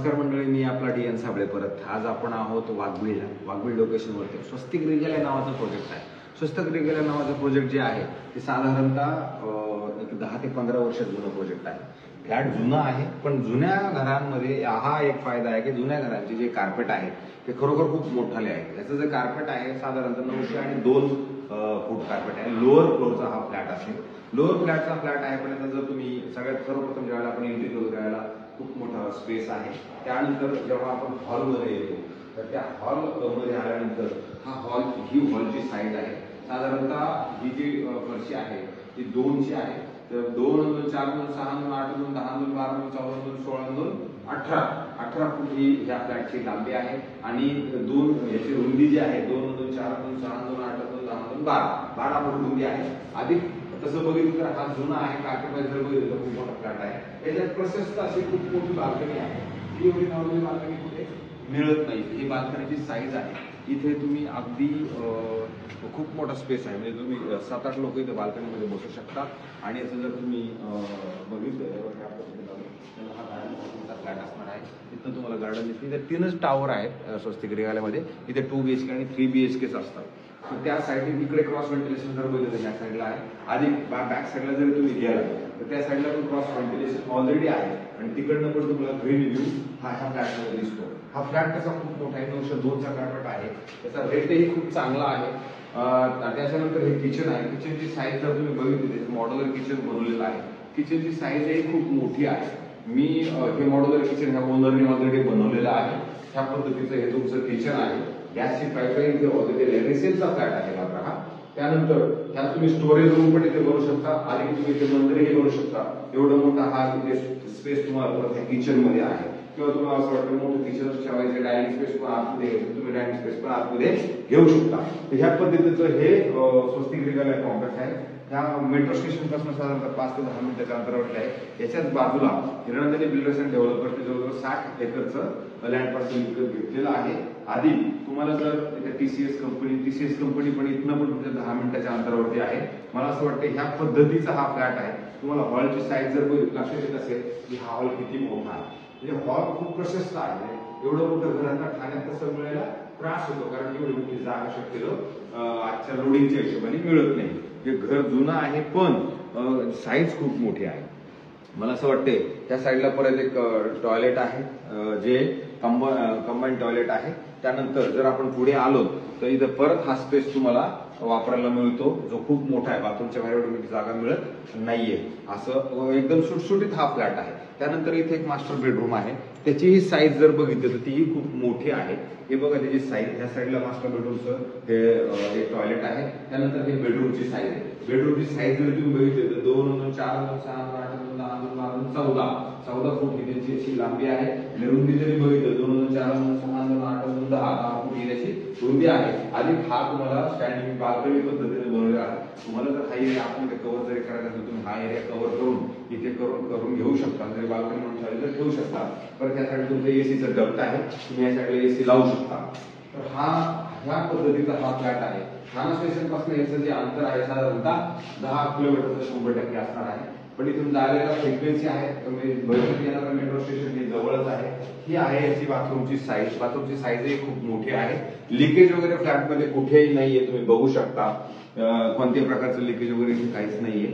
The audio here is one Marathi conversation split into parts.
नमस्कार मंडळी, मी आपला DN साबळे परत. आज आपण आहोत वाघबीळला. वाघबीळ लोकेशनवरती स्वस्तिक रिगेल या नावाचं प्रोजेक्ट आहे. स्वस्तिक रिगेल या नावाचं प्रोजेक्ट जे आहे ते साधारणतः एक 10 ते 15 वर्ष जुनं प्रोजेक्ट आहे. फ्लॅट जुनं आहे, पण जुन्या घरांमध्ये हा एक फायदा आहे की जुन्या घरांचे जे कार्पेट आहे ते खरोखर खूप मोठाले आहे. याचं जे कार्पेट आहे साधारणतः 900 आणि 2 फूट कार्पेट आहे. लोअर फ्लोअरचा हा फ्लॅट असेल. लोअर फ्लॅटचा फ्लॅट आहे, पण जर तुम्ही सगळ्यात सर्वप्रथम ज्यावेळेला आपण एंट्री करू त्यावेळेला खूप मोठा स्पेस आहे. त्यानंतर जेव्हा आपण हॉलमध्ये येतो तर त्या हॉलमध्ये आल्यानंतर ही हॉलची साईज आहे. साधारणतः ही जी फरशी आहे ती 2ची आहे. तर 2, 4, 6, 8, 10, 12, 14, 16, 18 फूट ही ह्या फ्लॅटची लांबी आहे. आणि याची रुंदी जी आहे 2, 4, 6, 8, 10, 12 फूट रुंदी आहे. अधिक तसं बघितलं तर हा जुना आहे. कार्पेट जर बघितलं तर खूप मोठा फ्लॅट आहे. याच्यात प्रशस्त अशी खूप मोठी बाल्कनी आहे. ही एवढी नॉर्मल बाल्कनी कुठे मिळत नाही. ही बाल्कनीची साईज आहे. इथे तुम्ही अगदी खूप मोठा स्पेस आहे, म्हणजे तुम्ही 7-8 लोक इथे बाल्कनीमध्ये बसू शकता. आणि याचं जर तुम्ही बघितलं हा गार्डन फ्लॅट असणार आहे. इथं तुम्हाला गार्डन दिसते. इथे 3च टावर आहेत स्वस्तिक रिगाल्यामध्ये. इथे 2 BHK आणि 3 BHKच असतात. तर त्या साईडने इकडे क्रॉस व्हेंटिलेशन जर बघितलं ह्या साईडला आहे. आधी बॅक साईडला जरी तुम्ही गेला तर त्या साईडला पण क्रॉस व्हेंटिलेशन ऑलरेडी आहे. आणि तिकडनं पण तुम्हाला ग्रीन व्ह्यू ह्या फ्लॅटमध्ये दिसतो. हा फ्लॅट कसा खूप मोठा आहे. 902चा कार्पेट आहे. त्याचा रेटही खूप चांगला आहे. त्याच्यानंतर हे किचन आहे. किचनची साईज जर तुम्ही बघितली तर मॉड्युलर किचन बनवलेलं आहे. किचनची साईजही खूप मोठी आहे. मी हे मॉड्युलर किचन ह्या ओनरने ऑलरेडी बनवलेलं आहे. ह्या पद्धतीचं हे तुमचं किचन आहे. गॅसची पाईपलाईन इथे ऑलरेडी रेसेलचा फ्लॅट आहे मात्र हा. त्यानंतर ह्यात तुम्ही स्टोरेज रूम पण इथे बनवू शकता आणि तुम्ही इथे मंदिरही बनवू शकता. एवढा मोठा हा इथे स्पेस तुम्हाला किचन मध्ये आहे. किंवा तुम्हाला असं वाटतं मोठं किचन ठेवायचं, डायनिंग स्पेस पण आतमध्ये तुम्ही डायनिंग स्पेस पण आतमध्ये घेऊ शकता. तर ह्या पद्धतीचं हे स्वस्तिक रिगाल कॉम्प्लेक्स आहे. ह्या मेट्रो स्टेशन पासून साधारणतः 5 ते 10 मिनिटाच्या अंतरावरती आहे. याच्याच बाजूला हिरणंदानी बिल्डर्स अँड डेव्हलपर्सने जवळजवळ 60 एकरचं लँड पार्सल विकत घेतलेलं आहे. आधी तुम्हाला जर TCS कंपनी पण इथनं पण तुमच्या 10 मिनिटाच्या अंतरावरती आहे. मला असं वाटतं ह्या पद्धतीचा हा फ्लॅट आहे. तुम्हाला हॉलची साईज जर लक्षात येत असेल की हा हॉल किती मोठा आहे. म्हणजे हॉल खूप प्रशस्त आहे. एवढं मोठं घर आता ठाण्यात तसं मिळायला त्रास होतो, कारण एवढी मोठी जागा शक्यतो आजच्या लोडिंगच्या हिशोबाने मिळत नाही. हे घर जुनं आहे पण साईज खूप मोठी आहे. मला असं वाटते त्या साईडला परत एक टॉयलेट आहे जे कंबाईन टॉयलेट आहे. त्यानंतर जर आपण पुढे आलो तर इथं परत हा स्पेस तुम्हाला वापरायला मिळतो जो खूप मोठा आहे. बाथरूमच्या बाहेर एवढी जागा मिळत नाहीये. असं एकदम सुटसुटीत हा फ्लॅट आहे. त्यानंतर इथे एक मास्टर बेडरूम आहे. त्याचीही साईज जर बघितली तर तीही खूप मोठी आहे. हे बघा त्याची साईज. ह्या साईडला मास्टर बेडरूमचं हे एक टॉयलेट आहे. त्यानंतर हे बेडरूमची साईज आहे. बेडरूमची साईज जर तुम्ही बघितली तर 2, 4, 6, 8, 10, 12, 14 फूट ही त्याची अशी लांबी आहे. आणि रुंदी जरी बघितलं 2, 4, 6, 8, 10 फूट ही त्याची रुंदी आहे. आधी हा तुम्हाला स्टँडिंग बाल्कनी पद्धतीने बनवलेला आहे. तुम्हाला जर हा एरिया आपण कव्हर जरी करायचा असेल तुम्ही हा एरिया कव्हर करून इथे करून घेऊ शकता. जरी बाल्कनी म्हणून तर ठेवू शकता. परत त्या साईड तुमचं एसीचं डक्ट आहे. तुम्ही या साईडला AC लावू शकता. तर ह्या पद्धतीचा हा फ्लॅट आहे. ठाणा स्टेशन पासून याचं जे अंतर आहे साधारणतः 10 किलोमीटरचं 100% असणार आहे. पण इथून जायला फ्रिक्वेन्सी आहे. भविष्यात येणारं मेट्रो स्टेशन हे जवळच आहे. ही आहे याची बाथरूमची साईज. बाथरूमची साईजही खूप मोठी आहे. लिकेज वगैरे फ्लॅटमध्ये कुठेही नाहीये. तुम्ही बघू शकता कोणत्याही प्रकारचं लिकेज वगैरे इथे काहीच नाहीये.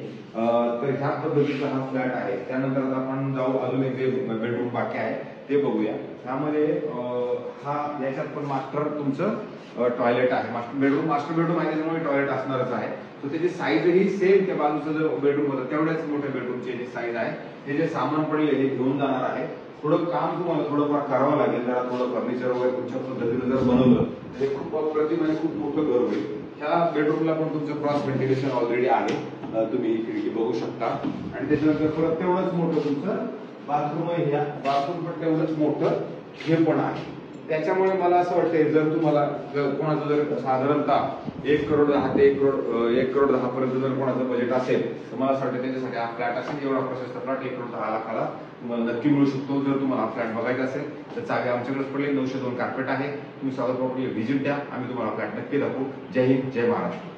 तर ह्या पद्धतीचा हा फ्लॅट आहे. त्यानंतर आता आपण जाऊ अजून एक बेडरूम बाकी आहे ते बघूया. त्यामध्ये याच्यात पण मास्टर तुमचं टॉयलेट आहे. मास्टर बेडरूम आहे त्याच्यामुळे टॉयलेट असणारच आहे. तर त्याची साईज ही सेम त्या बाजूचा जो बेडरूम होता तेवढ्याच मोठ्या बेडरूमची याची साईज आहे. हे जे सामान पडले हे घेऊन जाणार आहे. थोडं काम तुम्हाला थोडंफार करावं लागेल. जरा थोडं फर्निचर वगैरे तुमच्या पद्धतीने जर बनवलं तर हे खूप अप्रतिम आणि खूप मोठं घर होईल. ह्या बेडरूमला पण तुमचं क्रॉस व्हेंटिलेशन ऑलरेडी आहे. तुम्ही खिडकी बघू शकता. आणि त्याच्यानंतर परत तेवढंच मोठं तुमचं बाथरूम आहे. बाथरूम पण तेवढंच मोठं हे पण आहे. त्याच्यामुळे मला असं वाटतंय जर तुम्हाला कोणाचं जर साधारणतः 1 करोड 10 ते 1 करोड 10 पर्यंत जर कोणाचं बजेट असेल तर मला असं वाटतं त्याच्यासाठी हा फ्लॅट असेल. एवढा प्रशस्त फ्लॅट 1 करोड 10 लाखाला तुम्हाला नक्की मिळू शकतो. जर तुम्हाला हा फ्लॅट बघायचा असेल तर चावी आमच्याकडेच पडले. 902 कार्पेट आहे. तुम्ही सावध प्रॉपर्टीला व्हिजिट द्या. आम्ही तुम्हाला फ्लॅट नक्की दाखवू. जय हिंद, जय महाराष्ट्र.